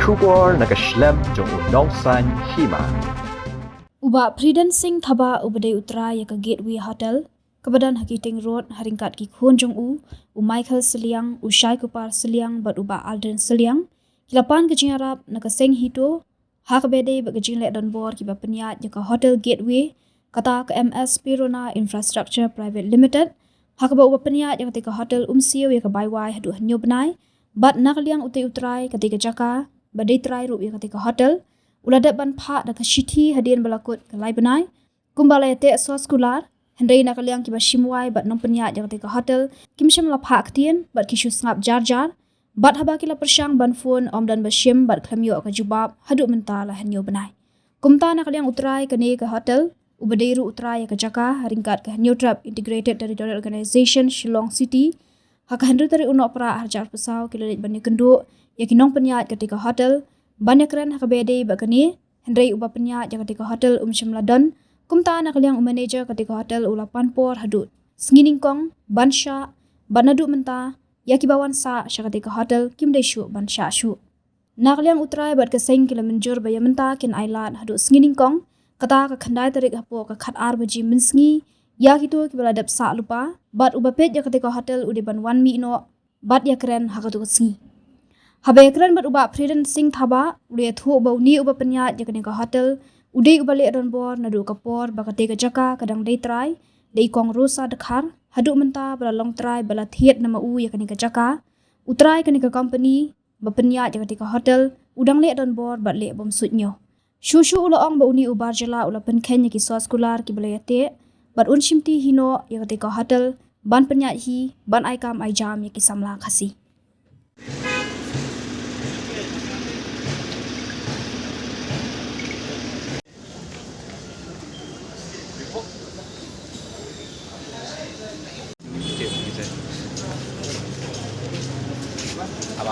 Shubor na Khlem jong unong san Hima. Uba Priden Singh thaba ubade utra ya ka Gateway Hotel, kebadan Hakiting Road haringkat ki khon jong u Michael Seliang, u Shai Kupar Seliang bat uba Alden Seliang, kilapan ke Arab na ka Seng Hito, hak bede ba ke le don bor ki ba Pynïaid ya ka Hotel Gateway, kata ke MS Pirona Infrastructure Private Limited, hak ba uba Pynïaid ya ka Hotel Siew ya ka Baiwai hadu hanyo benai, bat nak liang utai utrai ketika Jaka, badai Trai rup ya ketika hotel, uladat ban pak da ka Shimti hadian balakut ke lai benai, kumbalai te sos kular, hendai nak liang ki ba Shimwai bat nong Pynïaid ya ketika hotel, kim shim la pak tien, bat kishu ngap jar, bat haba kila persyang ban phone om dan bashim bat Khlem yo ka jubab, hadu menta la hanyo benai. Kumta nak liang utrai ke ne ke hotel, ubadai ru utrai ya ke Jaka, haringkat ke hanyo trap Integrated Territorial Organization Shillong City, hak hendu dari unok pra harjar pesau kilalit banyak kenduk ya kinong Pynïaid ketika hotel banyak keren hak bede bakani hendai uba Pynïaid ya ketika hotel shimladon kumta nak liang manager ketika hotel ulapan por hadut sengining kong bansha banadu menta ya kibawan sa ketika hotel kim dai syu bansha syu nak liang utrai bat ke seng kila menjur baya menta kin ailat hadut sengining kong kata ka khandai tarik hapo ka khat ar baji mensngi ya gitu kibala dap sa lupa bat ubapet ya ketika hotel ude ban 1 mi no bat ya keren hakatu singi habe keren bat uba Priden Singh thaba ude thu bau ni uba Pynïaid ya ketika hotel ude ubale don bor nadu kapor bakate ka Jaka kadang dei Trai dei kong rosa dekhar hadu menta bala long Trai bala thiet nama u ya ketika Jaka utrai ketika company ba Pynïaid ya ketika hotel udang le don bor bat le bom Suidñiew shushu ula ong ba uni ubar jala ula penkhen ya ki sos kular ki bala yate bat Shimti hino ya ketika hotel ban Pynïaid hi ban aikam ai jam ya kisamla khasi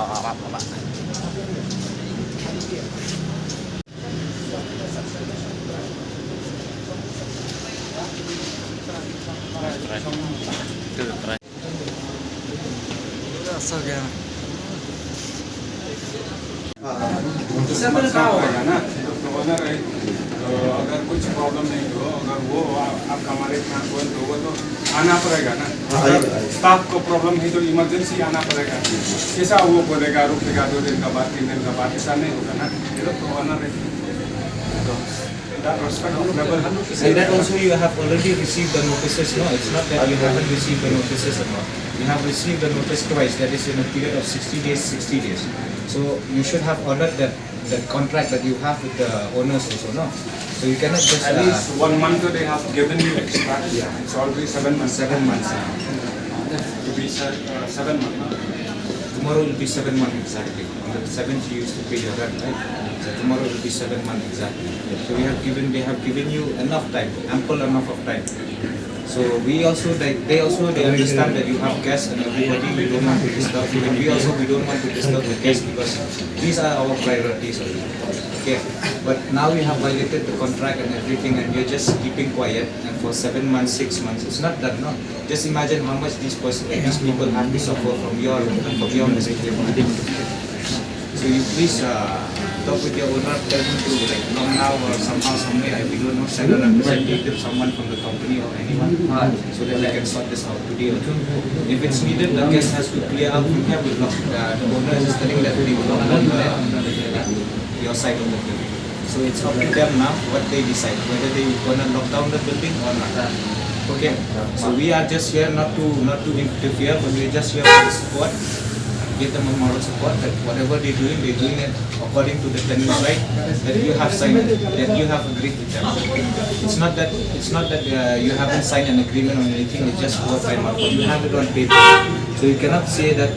apa. Trai. Asal gaya. अगर कुछ प्रॉब्लम नहीं हो अगर वो आपका हमारे यहाँ बंद होगा तो आना पड़ेगा ना स्टाफ को प्रॉब्लम है तो इमरजेंसी आना पड़ेगा कैसा वो बोलेगा रुकेगा 2 दिन का बाद 3 दिन का बाद ऐसा नहीं होगा ना ये लोग तो आना रहेगा that respect of level And that also you have already received the notices, no? It's not that you haven't received the notices or not. You have received the notice twice, that is in a period of 60 days. So you should have honored that contract that you have with the owners also, no? So you cannot just... At least 1 month they have given you extra. Yeah. It's already 7 months. 7 months. It will be 7 months. Tomorrow will be 7 months exactly. On the 7th you used to pay your rent, right? So tomorrow will be 7 months exactly. So they have given you enough time, ample enough of time. So they understand that you have guests and everybody, we don't want to disturb you. And we don't want to disturb the guests because these are our priorities already. Okay. But now we have violated the contract and everything and you're just keeping quiet and for 7 months, 6 months, it's not that, no. Just imagine how much these people have to suffer from your mistake. So you please talk with your owner, tell him to like come now or somehow, somewhere, we don't know, send a representative, someone from the company or anyone, so that we can sort this out today or tomorrow. If it's needed, the guest has to clear out from here. The owner is telling that they will not your side of the building. So it's up to them now what they decide, whether they want to lock down the building or not. Okay. So we are just here not to interfere, but we are just here for the support. Give them a moral support that whatever they're doing it according to the tenants' right that you have signed, that you have agreed with them. It's not that you haven't signed an agreement or anything. It's just word by mouth. You have it on paper, so you cannot say that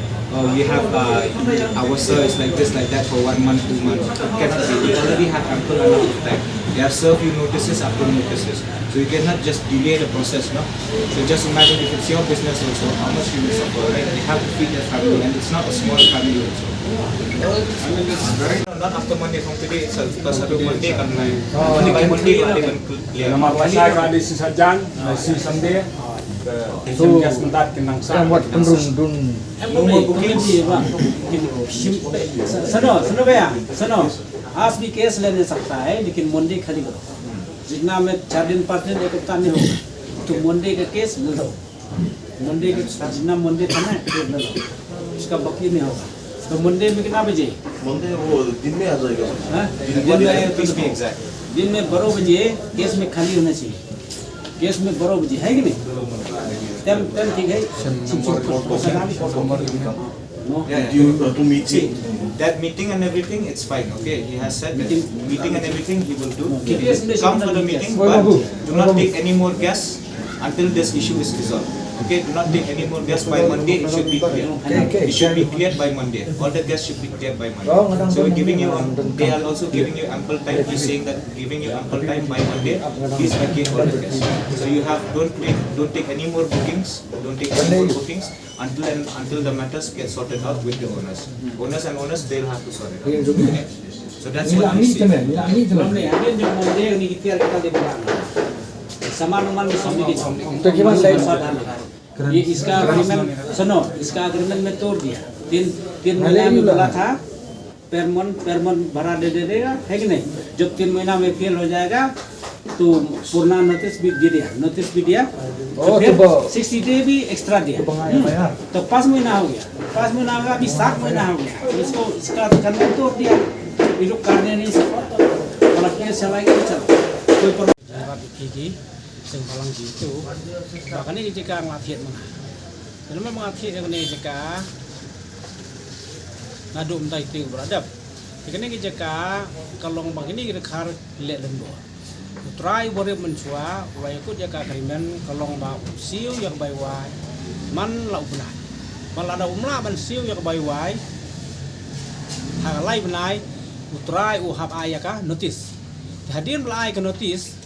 we have our service like this, like that for 1 month, 2 months. It cannot be. You already have ample enough of time. They have served you notices after notices. So you cannot just delay the process, no? So just imagine if it's your business also, how much you will suffer, right? They have to feed their family and it's not a small family also. Not after Monday, from today itself, because every Monday can Monday can clear. Nama pasal kali si Sajan, si Sunday, station gas mentat kenang sa Yang buat penrundun. Nomor booking di bang. Sano kaya? Sano. आज भी केस लेने सकता है लेकिन मंडे खाली करो जितना में 4 दिन 5 दिन एक हफ्ता नहीं होगा तो मंडे का केस ले लो मंडे का जितना मंडे था ना ले लो उसका बाकी नहीं होगा तो मंडे में कितना बजे मंडे वो दिन में आ जाएगा दिन में 12 बजे केस में खाली होना चाहिए केस में 12 बजे है कि नहीं टाइम ठीक है to meeting. That meeting and everything, it's fine. Okay, he has said that meeting and everything he will do. Come for the meeting, but do not take any more gas until this issue is resolved. Okay, do not take any more gas by Monday. It should be clear. It should be cleared by Monday. All the gas should be cleared by Monday. So we're giving you. They are also giving you ample time. He's saying that giving you ample time by Monday. Please vacate all the gas. So you have don't take any more bookings. Don't take any more bookings until the matters get sorted out with the owners. Owners they'll have to sort it out. Okay? So that's what we see. हमने जो मंडे नहीं किया kita di belakang sama nomor sama di ये इसका agreement सुनो इसका agreement में तोड़ दिया 3 महीना में बोला था per month भरा दे देगा है कि नहीं जब 3 महीना में फेल हो जाएगा तो पूर्ण नोटिस भी दिया तो फिर 60 डे भी एक्स्ट्रा दिया तो 5 महीना हो गया 5 महीना हो गया अभी 7 महीना हो गया इसको इसका agreement तोड़ दिया ये लोग करने नहीं सकता kalau केस चलाएंगे तो चलो कोई प्रॉब्लम नहींซึ่งพลังitu bahkan ini jika ngafir mana dan memang ngafir ini jika ngadu mentai itu beradab ini jika kalau bang ini kita kar lek lembo Trai boleh mencua wa ikut jaka agreement kalau bang Siew yang Baiwai man lau benar malah ada umlah ban Siew yang Baiwai hal lain benar Trai hab ayaka notice hadir belai ke notice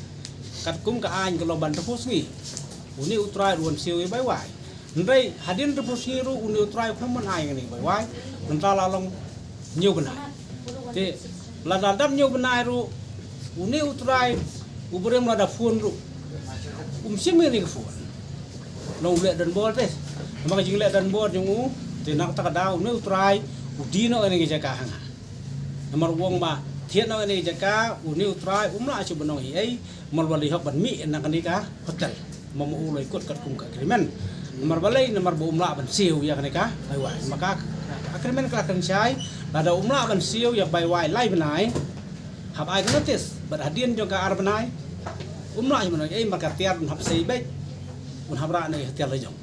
kat kum ka an kalau ban terpus ni uni Trai ruan Siew yang Baiwai ndai hadir terpus ni ru uni Trai pun ai ni Baiwai mentala long nhiều benar te la dadam nhiều benar ru uni Trai ubrem la da phun ru sim ni ke phun long le dan bol te maka jing le dan bol jung te nak ta da uni Trai udi no ni jaka hanga nomor wong ba thiet no ni jaka uni Trai la chu banong ai mal wali hok ban mi nak ni ka hotel momu loi kot kat kum ka agreement nomor balai nomor bu la ban Siew ya ni ka Baiwai maka agreement ka kan sai ada la ban Siew ya Baiwai lai benai hab ai notice bad hadin juga ar benai la ban ai maka tiar hab sei baik un habra ni tiar le jong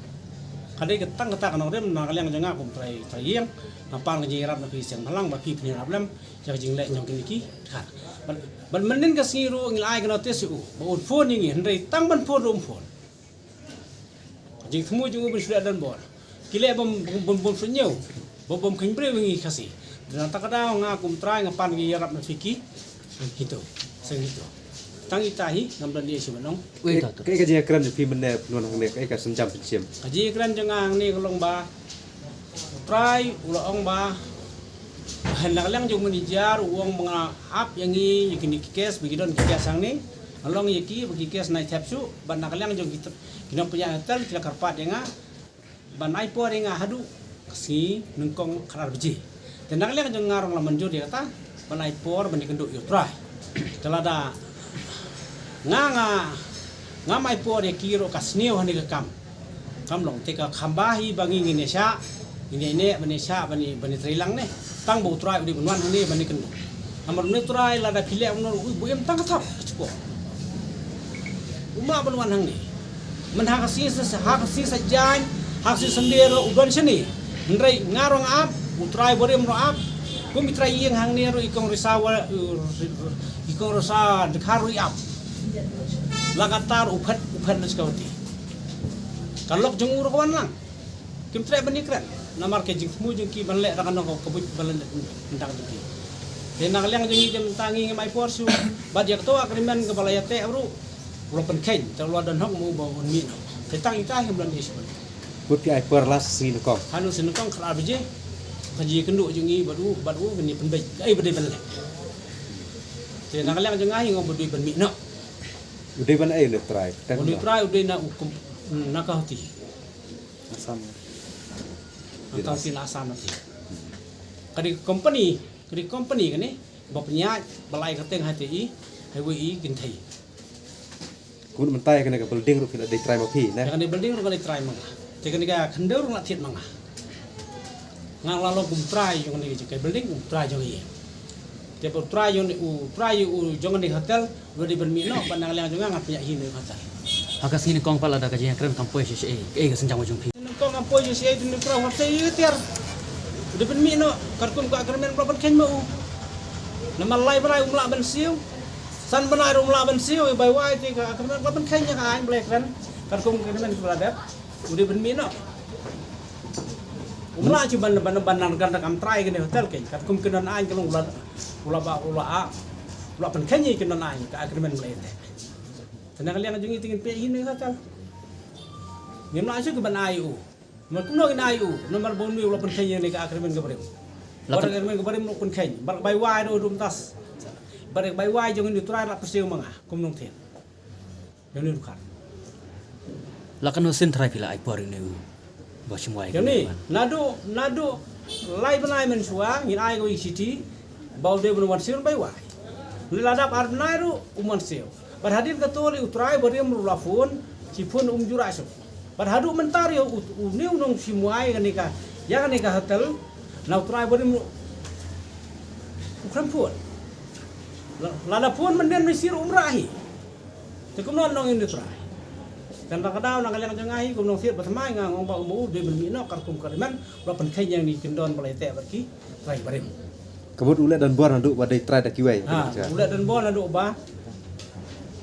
kadai ketang ketak nang rem nang liang janga kum trai yang nampang ji rap na pi siang halang ba pi Pynïaid lam ja jing le nyong kini ki khat ban menin ka siru ngil ai ka notice u ba un phone ni ndai tang ban phone rum phone jing thmu ju bu sudah dan bor kile bom Suidñiew bom khinh bre ngi khasi dan takada nga kum Trai ngapan gi rap na fiki gitu sing itu tang itahi nam dan dia si manong cái gì keren thì mình nè luôn hàng này cái sân chăm chiêm kaji kran jangang ni kolong ba Trai ulah ong ba hendak lang jung menijar uang mga ap yang i yakini kes bigidon kes sang ni along yaki bagi kes naik tapsu ban nak lang jung kita kinam punya hotel kita karpat yang ban ai po yang hadu si nengkong karar beji dan nak lang jung ngarong la manjur dia kata ban ai por ban ikenduk yo Trai telada nga mai po dia kiro kasneu hani ke kam long teka khambahi bangi Indonesia ini Indonesia bani Trilang ne tang bu Trai di benwan ni bani kendu amar ne Trai lada pile amno bu em tang katap cepo umma benwan hang ni men hakasi sajan hakasi sendiri udan sini ndrai ngarong ap bu Trai borem ro ap ku mitra yang hang ni ro ikong risa dekharu ap lagatar uphat na sekawati kalok jeng uro kawan lang kim Trai banikran namar ke jing thmu jeng ki ban le rakan ko kabut balan ndang jeng ki te nak liang jeng jem tangi mai porsu bad yak to agreement ke balaya te ru ro pen khen te lo dan hok mu ba un mi no te tang ita him lan is cút cái ai per las sin kong hanu sin kong khla bije kaji kendu jeng i badu ni pen bai ai bade ban le te nak liang jeng ai ngom badu ban mi no udah mana air Trai udah Trai udah na nakauti Asam. nakauti na asam nanti kadi company kan ni Pynïaid balai kateng hati highway gintai Kun mentai kena ke building ru pila dei try ma phi na. yang ni building ru kali try manga jadi ni ka khendeu ru nak thiet manga ngang lalu kum try yang ni ke building try jong ye te por try yang try jong ni hotel ru di bermino panang liang jong ngat Pynïaid ni hotel Haka sini kong pala da kajian keren kampoi sih ke senjang wajung pi. kong ampoi je sei ni pra hap sei tiar di bermino karkum ka kermen proper ken mau nama lai berai umla ben Siew san benai umla ben Siew Baiwai ti ka kermen proper ken ya ka black kan karkum kermen berada di bermino umla ci ban kan kam try ke hotel ke karkum kenan ai kelong ula pen ken ni kenan ai ka kermen black tenang liang jungi tingin pe ini hotel ni mla ci ke ban ai Mal kuno ina ayu nomor bonu ulah pen ken ni ka kermen ke berem Barang kermen ke berem pen ken bar Baiwai do dum tas barang Baiwai jong ni Trai la Siew manga kum nong ten yang ni dukan Lakan hosen try pila ai por ni bo chimwai. yang ni nado lai benai men suang ngin ai go city bau de bonu wan Siew Baiwai ni ladap ar benai ru wan Siew bar hadir ka toli Trai berem ru lafun cipun jurai so bar hadu mentar yo uniu nong simwai kan nika ya kan nika hotel nau Trai berem Khlem pun lada pun menden misir umrahi tekum non nong ini Trai dan kadang nang kalian jangahi kum nong sir pertamai ngong ba umu de bermino karkum kariman ula pen ken yang ni kendon balai te berki Trai berem Kebut ulat dan buar nduk badai try da kiwai. ulat dan bon adu ba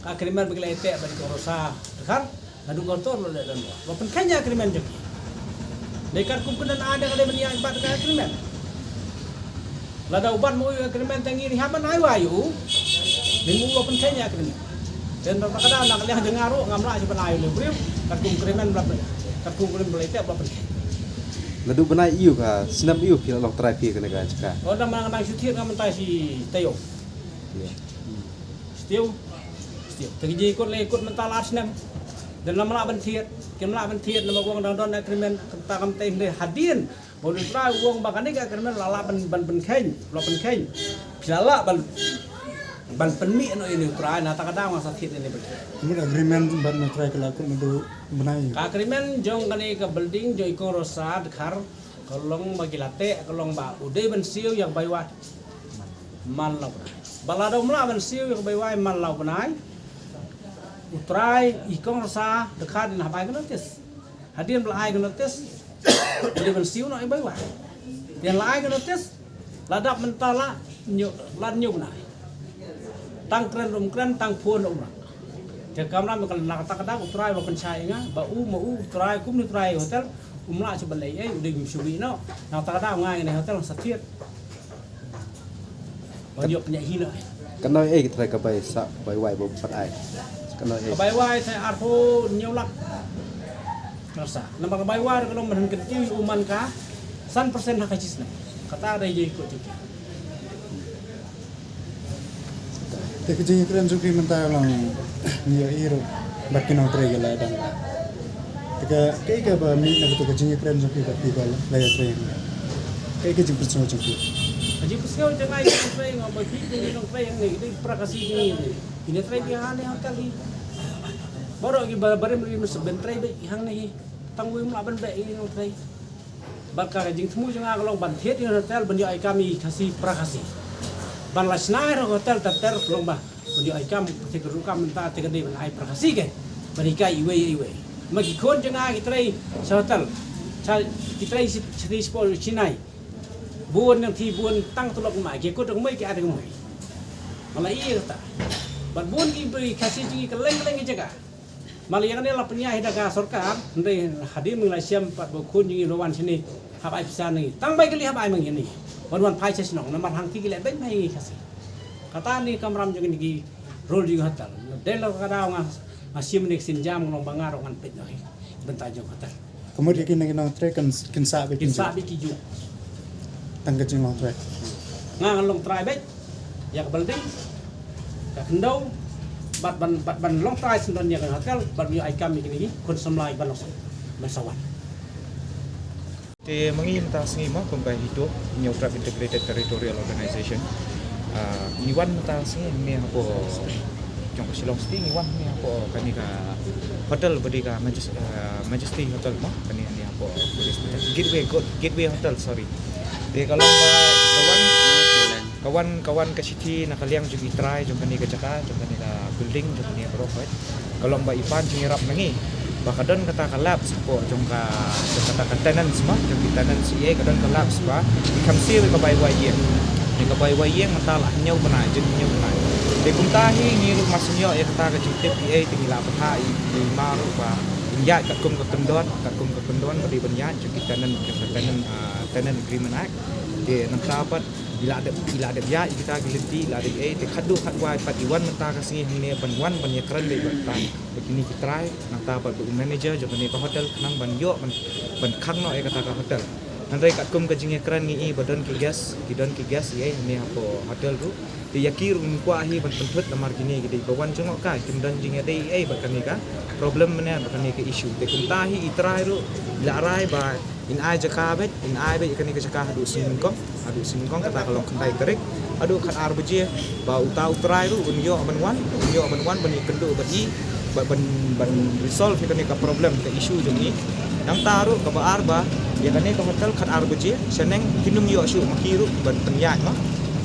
akriman balai te berki rosa kan adu kotor ulat dan bon ula pen ken ya akriman joki dekat kum kenan ada kali benia empat ka akriman lada uban mo akriman tangi ni haman ai wayu ni mu ula pen ken ya akriman dan kadang nak lihat dengaru ngamla aja benai le brim karkum krimen blab karkum krim belete blab pen Ladu benai iu ka sinam iu pila long try phi kena ka Jaka. orang mang syutir ngam tai si tayo Siew tegi ikut le ikut mental asnam dan namla ben thiet kemla ben thiet nama wong dang don krimen ta kam tai le hadin boleh Trai wong bakane ka krimen lala ben ken blab pen ken pilala ban penmi no ini Trai na ta kadang masa thiet ini berarti Kemudian agreement ban na try kala ko madu benai. ka krimen jong kani ka building joi ko rosa dekhar kolong bagilate kolong ba ude ben Siew yang Baiwai man law balado mla ben Siew yang Baiwai man law benai Trai ikong rosa dekhar din habai kan tes hadian belai kan tes ude ben Siew no Baiwai yang lai kan tes ladap mentala lan nyu benai tang kren tang pun umrah Jakam ram kalau nak kadang Trai lo pencai nga ba mau Trai kum ni Trai hotel umla coba lei udah gimsui no nak kadang ngai ni hotel satiet banyak Pynïaid hina Kana try ka bai sa Baiwai bo pat ai. Kana Baiwai saya arpo nyolak rasa nama Baiwai kalau men kecil uman ka 100% hak cisna kata ada je ikut juga Te kejeng kren suki mentai lang ni iro bakin au try kala dan. Teka kai ka ba mi na to kejeng kren suki ka pi bal la ya try. Kai kejeng perso suki. Haji pesau jangan ikut Trai ngau bagi ni dong Trai yang ni prakasi ini Trai bihan yang kali baru lagi barem lagi seben Trai be hang ni tangui mula ben be ini dong Trai bakal jing temu jangan kalau ban thiet di hotel benjo ai kami kasih prakasi ban lasnair hotel ter kelong bah benjo ai kam ti keru kam minta ti gede ban ai prakasi ke berikai iwe magi kon jangan Trai hotel Trai si sport Chinai buôn yang thi buôn tăng tu lộc mãi kia có được mấy cái ada cái mấy malah iya ta ban buôn ki beri kasih jingi keleng cái jaga malah yang ni lah Pynïaid daga sorkar ndai hadir Malaysia 4 bokun jingi rowan sini habai pisan ni tang bai kali habai mang ni wan pai ses nong nomor hang ti kile ben mai kasih kata ni kamram jingi ni rol jingi hotel del kada masih menik sinjam ngong bangar ngan pet noi bentar jong hotel Kemudian kena try kan kinsa be kinsa bi kiju tang kejeng long try. ngang long Trai bet ya ke building ka kendau ban long trai sendan yang hotel ban mi ai kami kini kon semlai ban long ban sawan Te menginta sengima kumbai hidup New Trap Integrated Territorial Organization. Iwan mata sengi me hapo jong silong sting iwan me hapo kani ka hotel bodi ka Majesty Hotel mo kani ni hapo Gateway Hotel sorry. Te kalau kawan ke City nakaliang juga Trai jong kani ke Jaka jong kani ka building jong kani profit. Kalau mbak Ipan cingirap nangi bakadon kata kalap sepo jong kata tenants mah jong tenants ye kadon kalap sepa ikam Siew ke Baiwai ye ni ke Baiwai ye matalah nyau bana jeng nyau bana de kumtahi ni ru masnyo ye kata ke Shimti PA tingila patha i maru ba injat kat kum ke kendon beri Pynïaid jong tenant agreement act de nang dapat bila ada ya kita geliti la de te khadu khatwai pat iwan mata ka singi hne banwan ban ye kran le ban begini kita Trai nang ta pat manager jo ne ka hotel nang ban yo ban khang no e kata ka hotel nanti kat kum ka jinge kran ni badan ki gas ye ne hapo hotel ru ti yakir un kwa hi ban penthut lamar kini gidi bawan jongok ka kim dan jinge dei bat kan ni ka problem mena bat kan ni ke issue te kum tahi i Trai ru la rai ba in ai Jaka bet in ai bet kan ni ke Jaka hadu singkong kata kalau kentai terik adu khat ar beje ba uta Trai ru un yo ban wan ban ni kendu ban resolve kan ni ka problem ke issue jong ni nang taru ka ba arba ya kan ni ka hotel khat ar beje seneng kinum yo syu makiru ban Pynïaid mah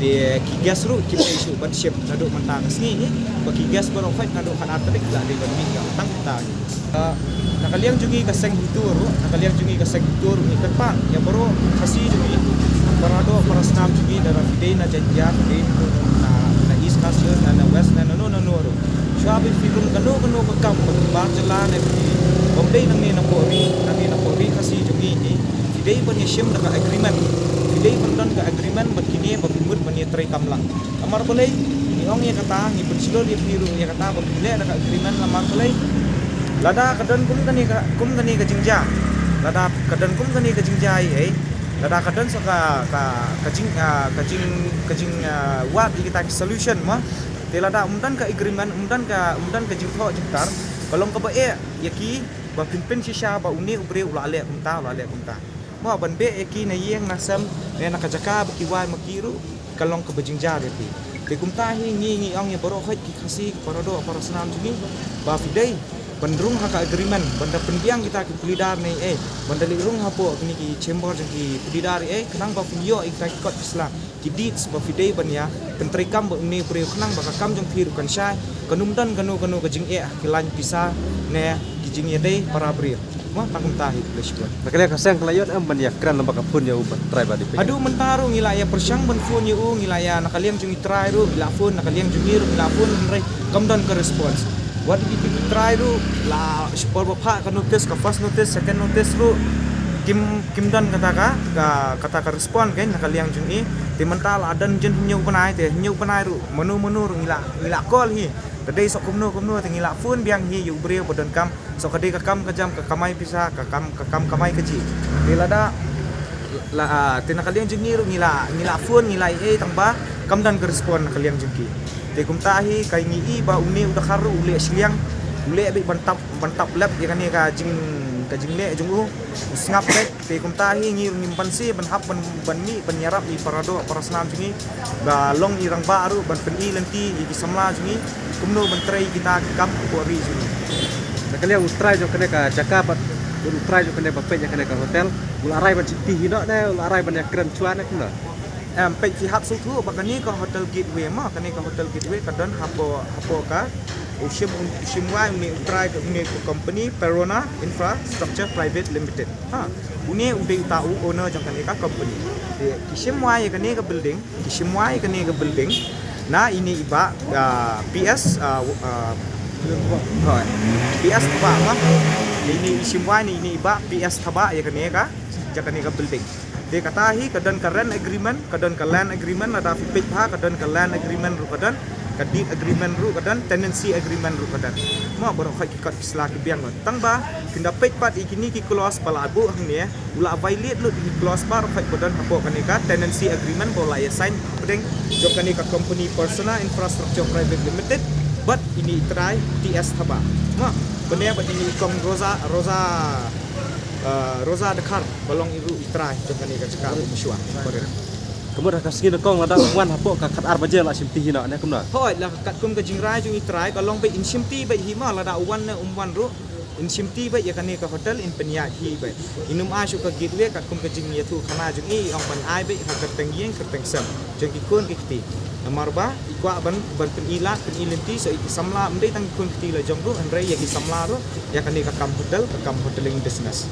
de kigas ru kita issue ban ship adu mantang sni ni ba kigas ban ofat adu khat ar terik la de ban mi ka tang ta nakaliang jungi ka seng hitur ni tepat ya baru kasih jungi parado para senam jungi dalam day na janja day na east kasir na west na no syabi film kanu bekam bar jalan ni bomdai nang ni na pori kasih jungi ni day ban yashim na agreement day ban ka agreement begini babimut ban ye Trai kamlang amar boleh ni ong ye kata ni pensilor ye biru ye kata babile na agreement lamar boleh lada kadan kum kani ka jingja lada kadan kum kani ka jingja ai lada kadan saka kajing wat kita solution mah te lada umdan ka agreement umdan ka jingtho jingtar balong ka ba yaki ba pimpin sisha ba uni ubre ulale kumta mo ban be yaki na yeng nasam ne na ka Jaka bakiwai makiru kalong ka bajingja reti te kumtahi ngi ong ye boro khait ki khasi parado para senam jini ba fidei bandrung haka agreement banda pendiang kita ke pulidar ni banda lirung hapo kini ki chamber ki pulidar kenang ba punyo ikta kot Islam kidit ba fidei banya pentrikam ba ni pre kenang ba kam jong phiru kan syai kanumdan kanu ka jing kilan pisa ne ki jing ye dei para bri ma takum tahi leshko nakale ka sang klayot ban ya kran lamba ka pun ya uban Trai ba di adu mentaru ngila ya persyang ban phone ye ngila ya nakaliang jung Trai ru ngila phone nakaliang jungir ngila phone rei kamdan ka response what did you Trai ru la sport bapha ka notice ka first notice second notice ru kim dan kata ka respond kan nakaliang jung ti mental adan jen nyau panai ru menu ru ngila call hi tadai sok kumno ti ngila phone biang hi yu breu bodan kam sok kadai ka kam ka jam ka kamai pisa ka kam kamai keji ti lada la ti nakaliang jung ru ngila phone ngila tangba kam dan ka respond nakaliang jung ki te kumtahi kai ngi ba uni udah karu ule siliang ule be bantap lab ya kan ka jing le jung sngap be te kumtahi ngi nyimpan si ban hap ban mi penyarap di parado para senam jungi ba long irang baru ban peni lenti di samla jungi kumno ban Trai kita kam ko ri jungi nakale Trai jo kene ka Jaka pat Trai jo kene ba pe kene ka hotel ularai ban Shimti hino da ularai ban ya kran chuan na pe si hap su thu ba kani ka hotel gateway ma kani ka hotel gateway kadan hapo ka ushimwai ni Trai ni company Perona Infrastructure Private Limited uni ude tau owner jang kani ka company kishimwai kani ka building na ini iba PS PS taba ma ini isimwai ni ini iba PS taba ya kani ka jakani ka building de katahi kadan ka rent agreement kadan ka land agreement ada fipit ha kadan ka land agreement ru kadan kadit agreement ru kadan tenancy agreement ru kadan ma baro khai kat isla ki biang tangba kinda pet pat ikini ki clause pala abu hang ula violate lu di clause par khai kadan hapo kanika tenancy agreement bola ya sign pedeng jo kanika company Persona Infrastructure Private Limited but ini try TS thaba ma benda bat ini kong roza dekar balong iru try jaka ni ka cakap musyua Kemudian kasih kita kong ada wan apa kat ar baje lah Shimti hina ne kumna. Hoi lah kat kum ka jingrai jung itrai balong be in Shimti be Hima la da wan ne ru in Shimti be ya kani ka hotel in Pynïaid hi be inum a shu ka gateway kat kum ka jing ya thu khana jung i ong pan ai be ka kerteng yeng kerteng sam jung ki kun ki kti nomor ba ikwa ban pen ila pen ilinti so iki samla mdei tang kun kti la jong ru andre ya ki samla ru ya kani ka kam hoteling business